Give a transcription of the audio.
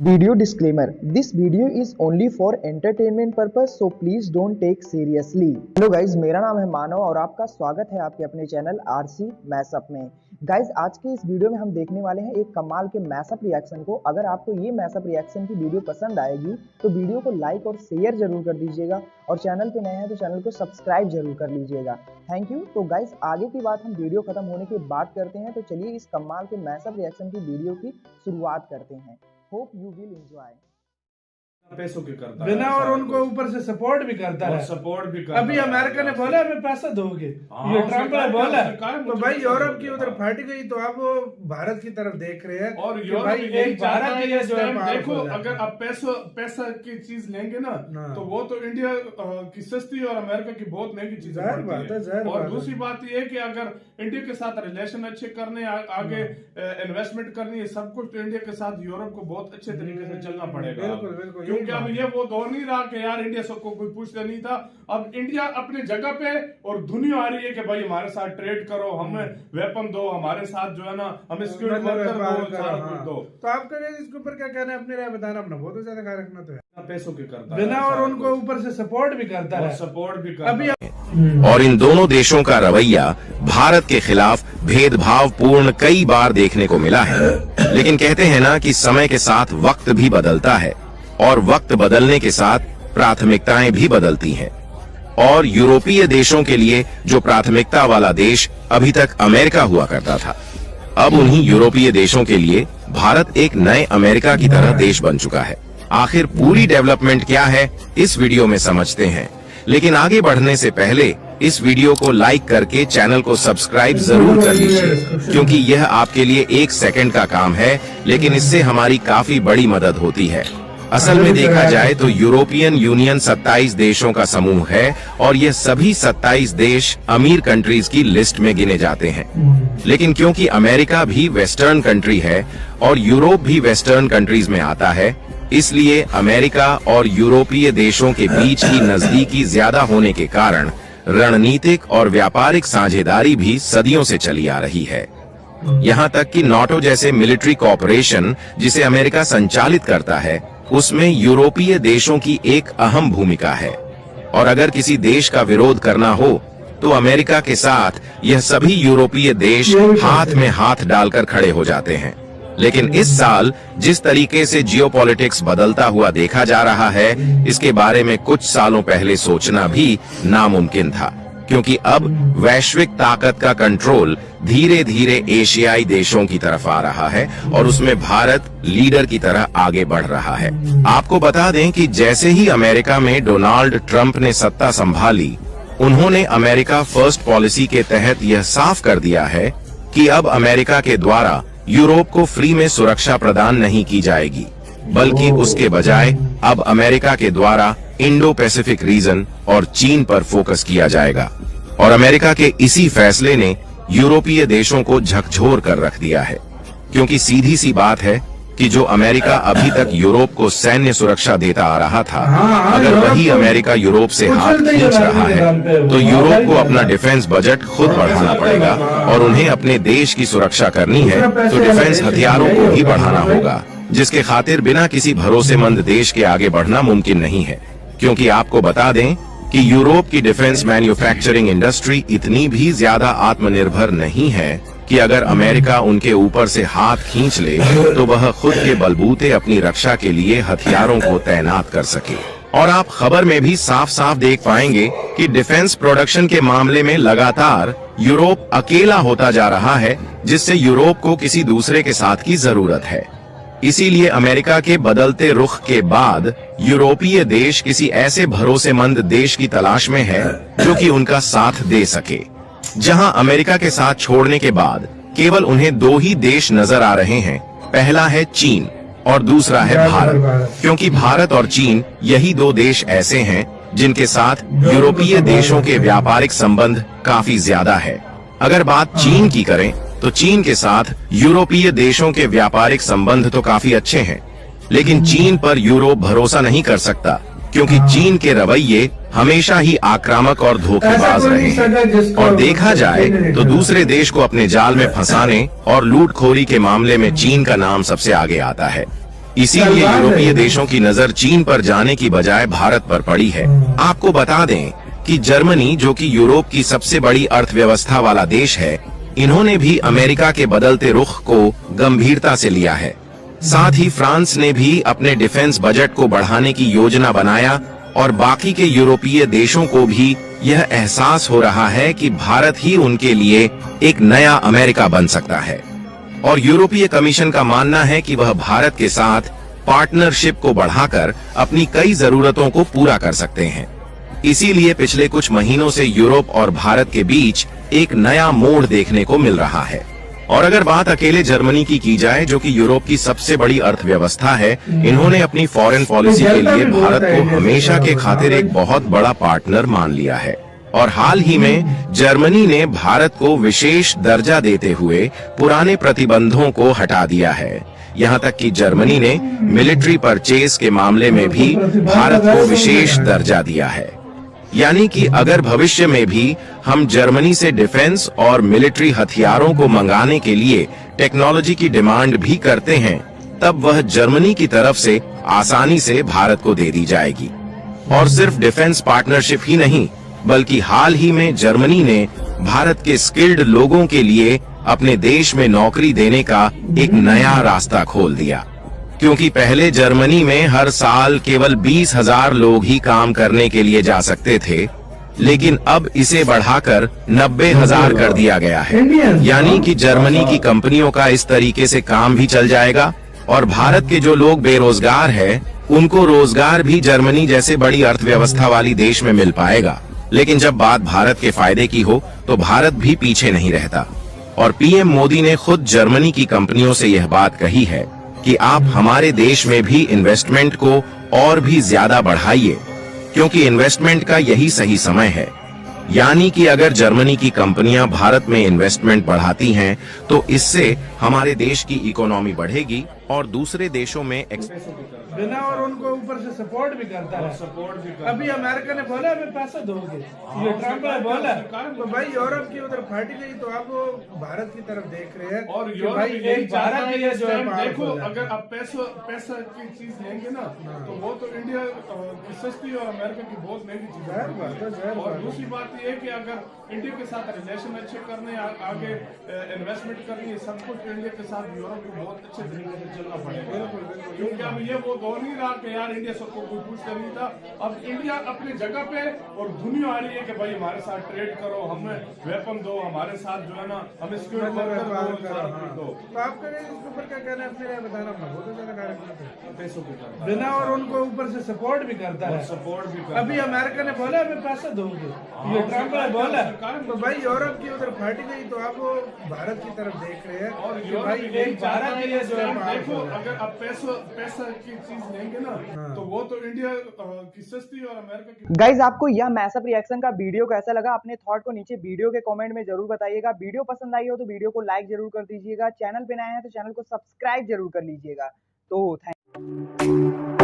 Video disclaimer: This video is only for entertainment purpose, so please don't take seriously. Hello guys, मेरा नाम है मानव और आपका स्वागत है आपके अपने चैनल आरसी मैशअप में। गाइज, आज के इस वीडियो में हम देखने वाले हैं एक कमाल के मैशअप रिएक्शन को। अगर आपको ये मैशअप रिएक्शन की वीडियो पसंद आएगी तो वीडियो को लाइक और शेयर जरूर कर दीजिएगा और चैनल पे नए हैं तो चैनल को सब्सक्राइब जरूर कर लीजिएगा। Thank you. तो गाइज, आगे की बात हम वीडियो खत्म होने के बाद करते हैं, तो चलिए इस कमाल के मैशअप रिएक्शन की वीडियो की शुरुआत करते हैं। Hope you will enjoy. पैसों के करता बिना और उनको ऊपर से सपोर्ट भी करता है। सपोर्ट भी करता अभी अमेरिका ने बोला हमें पैसा दोगे, ये ट्रम्प ने बोला, तो भाई यूरोप की उधर फट गई तो अब वो भारत की तरफ देख रहे हैं। और भाई एक भारत के लिए जो है देखो, अगर आप पैसा की चीज लेंगे ना तो वो तो इंडिया की सस्ती और अमेरिका की बहुत महंगी चीज है। और दूसरी बात ये है कि अगर इंडिया के साथ रिलेशन अच्छे करने, आगे इन्वेस्टमेंट करनी है, सब कुछ, तो इंडिया के साथ यूरोप को बहुत अच्छे तरीके से चलना पड़ेगा। क्योंकि अब ये वो दौर नहीं रहा कि यार इंडिया सबको कोई पूछता नहीं था। अब इंडिया अपनी जगह पे और दुनिया आ रही है कि भाई हमारे साथ ट्रेड करो, हमें वेपन दो, हमारे साथ जो है ना हमें सिक्योरिटी वर्कर दो, सारा कुछ दो। तो आपका इसके ऊपर क्या कहना है? अपनी राय बताना। अपना बहुत ज्यादा ख्याल रखना तो है। पैसों के करता बिना और उनको ऊपर से सपोर्ट भी करता है। सपोर्ट भी करता अभी और इन दोनों देशों का रवैया भारत के खिलाफ भेदभाव पूर्ण कई बार देखने को मिला है। लेकिन कहते हैं ना कि समय के साथ वक्त भी बदलता है और वक्त बदलने के साथ प्राथमिकताएं भी बदलती हैं। और यूरोपीय देशों के लिए जो प्राथमिकता वाला देश अभी तक अमेरिका हुआ करता था, अब उन्हीं यूरोपीय देशों के लिए भारत एक नए अमेरिका की तरह देश बन चुका है। आखिर पूरी डेवलपमेंट क्या है, इस वीडियो में समझते हैं। लेकिन आगे बढ़ने से पहले इस वीडियो को लाइक करके चैनल को सब्सक्राइब जरूर कर लीजिए, क्योंकि यह आपके लिए 1 सेकंड का काम है, लेकिन इससे हमारी काफी बड़ी मदद होती है। असल में देखा जाए तो यूरोपियन यूनियन 27 देशों का समूह है और ये सभी 27 देश अमीर कंट्रीज की लिस्ट में गिने जाते हैं। लेकिन क्योंकि अमेरिका भी वेस्टर्न कंट्री है और यूरोप भी वेस्टर्न कंट्रीज में आता है, इसलिए अमेरिका और यूरोपीय देशों के बीच की नजदीकी ज्यादा होने के कारण रणनीतिक और व्यापारिक साझेदारी भी सदियों से चली आ रही है। यहाँ तक कि नाटो जैसे मिलिट्री कॉपरेशन जिसे अमेरिका संचालित करता है, उसमें यूरोपीय देशों की एक अहम भूमिका है। और अगर किसी देश का विरोध करना हो तो अमेरिका के साथ यह सभी यूरोपीय देश हाथ में हाथ डालकर खड़े हो जाते हैं। लेकिन इस साल जिस तरीके से जियोपॉलिटिक्स बदलता हुआ देखा जा रहा है, इसके बारे में कुछ सालों पहले सोचना भी नामुमकिन था, क्योंकि अब वैश्विक ताकत का कंट्रोल धीरे धीरे एशियाई देशों की तरफ आ रहा है और उसमें भारत लीडर की तरह आगे बढ़ रहा है। आपको बता दें कि जैसे ही अमेरिका में डोनाल्ड ट्रंप ने सत्ता संभाली, उन्होंने अमेरिका फर्स्ट पॉलिसी के तहत यह साफ कर दिया है कि अब अमेरिका के द्वारा यूरोप को फ्री में सुरक्षा प्रदान नहीं की जाएगी, बल्कि उसके बजाय अब अमेरिका के द्वारा इंडो पैसिफिक रीजन और चीन पर फोकस किया जाएगा। और अमेरिका के इसी फैसले ने यूरोपीय देशों को झकझोर कर रख दिया है, क्योंकि सीधी सी बात है कि जो अमेरिका अभी तक यूरोप को सैन्य सुरक्षा देता आ रहा था, अगर वही अमेरिका यूरोप से हाथ खींच रहा है तो यूरोप को अपना डिफेंस बजट खुद बढ़ाना पड़ेगा। और उन्हें अपने देश की सुरक्षा करनी है तो डिफेंस हथियारों को भी बढ़ाना होगा, जिसके खातिर बिना किसी भरोसेमंद देश के आगे बढ़ना मुमकिन नहीं है। क्योंकि आपको बता दें कि यूरोप की डिफेंस मैन्युफैक्चरिंग इंडस्ट्री इतनी भी ज्यादा आत्मनिर्भर नहीं है कि अगर अमेरिका उनके ऊपर से हाथ खींच ले तो वह खुद के बलबूते अपनी रक्षा के लिए हथियारों को तैनात कर सके। और आप खबर में भी साफ साफ देख पाएंगे कि डिफेंस प्रोडक्शन के मामले में लगातार यूरोप अकेला होता जा रहा है, जिससे यूरोप को किसी दूसरे के साथ की जरूरत है। इसीलिए अमेरिका के बदलते रुख के बाद यूरोपीय देश किसी ऐसे भरोसेमंद देश की तलाश में है जो कि उनका साथ दे सके। जहां अमेरिका के साथ छोड़ने के बाद केवल उन्हें 2 ही देश नजर आ रहे हैं। पहला है चीन और दूसरा है भारत, क्योंकि भारत और चीन यही 2 देश ऐसे हैं जिनके साथ यूरोपीय देशों के व्यापारिक संबंध काफी ज्यादा है। अगर बात चीन की करें तो चीन के साथ यूरोपीय देशों के व्यापारिक संबंध तो काफी अच्छे हैं, लेकिन चीन पर यूरोप भरोसा नहीं कर सकता, क्योंकि चीन के रवैये हमेशा ही आक्रामक और धोखेबाज रहे हैं। और देखा जाए तो दूसरे देश को अपने जाल में फंसाने और लूटखोरी के मामले में चीन का नाम सबसे आगे आता है। इसीलिए यूरोपीय देशों की नजर चीन पर जाने की बजाय भारत पर पड़ी है। आपको बता दें कि जर्मनी, जो कि यूरोप की सबसे बड़ी अर्थव्यवस्था वाला देश है, इन्होंने भी अमेरिका के बदलते रुख को गंभीरता से लिया है। साथ ही फ्रांस ने भी अपने डिफेंस बजट को बढ़ाने की योजना बनाया और बाकी के यूरोपीय देशों को भी यह एहसास हो रहा है कि भारत ही उनके लिए एक नया अमेरिका बन सकता है। और यूरोपीय कमीशन का मानना है कि वह भारत के साथ पार्टनरशिप को बढ़ाकर अपनी कई जरूरतों को पूरा कर सकते हैं। इसीलिए पिछले कुछ महीनों से यूरोप और भारत के बीच एक नया मोड़ देखने को मिल रहा है। और अगर बात अकेले जर्मनी की जाए, जो कि यूरोप की सबसे बड़ी अर्थव्यवस्था है, इन्होंने अपनी फॉरेन पॉलिसी के लिए भारत को हमेशा के खातिर एक बहुत बड़ा पार्टनर मान लिया है। और हाल ही में जर्मनी ने भारत को विशेष दर्जा देते हुए पुराने प्रतिबंधों को हटा दिया है। यहाँ तक कि जर्मनी ने मिलिट्री परचेज के मामले में भी भारत को विशेष दर्जा दिया है। यानी कि अगर भविष्य में भी हम जर्मनी से डिफेंस और मिलिट्री हथियारों को मंगाने के लिए टेक्नोलॉजी की डिमांड भी करते हैं, तब वह जर्मनी की तरफ से आसानी से भारत को दे दी जाएगी। और सिर्फ डिफेंस पार्टनरशिप ही नहीं, बल्कि हाल ही में जर्मनी ने भारत के स्किल्ड लोगों के लिए अपने देश में नौकरी देने का एक नया रास्ता खोल दिया। क्योंकि पहले जर्मनी में हर साल केवल 20,000 लोग ही काम करने के लिए जा सकते थे, लेकिन अब इसे बढ़ाकर 90,000 कर दिया गया है। यानी कि जर्मनी की कंपनियों का इस तरीके से काम भी चल जाएगा और भारत के जो लोग बेरोजगार हैं, उनको रोजगार भी जर्मनी जैसे बड़ी अर्थव्यवस्था वाली देश में मिल पाएगा। लेकिन जब बात भारत के फायदे की हो तो भारत भी पीछे नहीं रहता। और पीएम मोदी ने खुद जर्मनी की कंपनियों से यह बात कही है कि आप हमारे देश में भी इन्वेस्टमेंट को और भी ज्यादा बढ़ाइए, क्योंकि इन्वेस्टमेंट का यही सही समय है। यानी कि अगर जर्मनी की कंपनियां भारत में इन्वेस्टमेंट बढ़ाती हैं, तो इससे हमारे देश की इकोनॉमी बढ़ेगी और दूसरे देशों में बिना, और उनको ऊपर से सपोर्ट भी करता है। अभी अमेरिका ने बोला हमें पैसा दोगे, ये ट्रम्प ने बोला, तो भाई यूरोप की उधर फाटी गई तो आप वो भारत की तरफ देख रहे हैं। और भाई एक भारत के लिए जो है, देखो अगर आप पैसा की चीज लेंगे ना, तो वो तो इंडिया की सस्ती और अमेरिका की बहुत महंगी चीज है। और दूसरी बात ये है कि अगर इंडिया के साथ रिलेशन अच्छे करने, आगे इन्वेस्टमेंट करनी है, सब कुछ इंडिया के साथ यूरोप को बहुत अच्छे तरीके से चलना पड़ेगा। क्योंकि अब ये वो दौर नहीं रहा कि यार इंडिया सबको कोई पूछ कर नहीं था। अब इंडिया अपनी जगह पे और दुनिया आ रही है कि भाई हमारे साथ ट्रेड करो, हमें वेपन दो, हमारे साथ जो है ना हमें सिक्योरिटी दो। तो आपका इसके ऊपर क्या कहना है, अपने बताना बहुत ज्यादा पैसों के बिना, और उनको ऊपर से सपोर्ट भी करता है। सपोर्ट भी अभी अमेरिका ने बोला हमें पैसा दोगे, ये ट्रम्प ने बोला, तो भाई यूरोप की उधर फाटी गई तो आप वो भारत की तरफ देख रहे हैं। और भाई एक भारत के लिए जो है, देखो अगर आप पैसा की चीज लेंगे ना, तो वो तो इंडिया की सस्ती और अमेरिका की। गाइज आपको यह मैसअप रिएक्शन का वीडियो कैसा लगा, अपने थॉट को नीचे वीडियो के कमेंट में जरूर बताइएगा। वीडियो पसंद आई हो तो वीडियो को लाइक जरूर कर दीजिएगा। चैनल पे नए हैं तो चैनल को सब्सक्राइब जरूर कर लीजिएगा। तो थैंक